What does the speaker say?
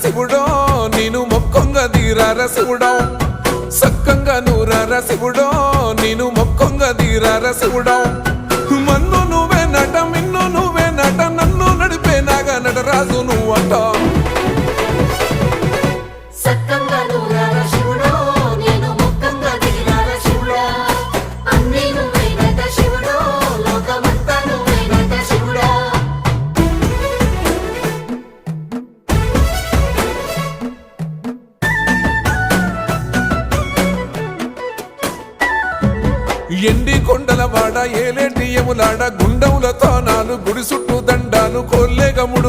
శివుడో నేను మొక్కంగా తీరార శివుడో సక్కంగా నూరార శివుడో నేను మొక్కంగా తీరార శివుడో మన్ను నువ్వే నట మిన్ను నువ్వే నట నన్ను నడిపే నాగా నటరాజు నువ్వంట ఎండి కొండల వాడ ఏలేటి యములాడ గుండముల తానాలు గుడి చుట్టూ దండాలు కోల్లేగము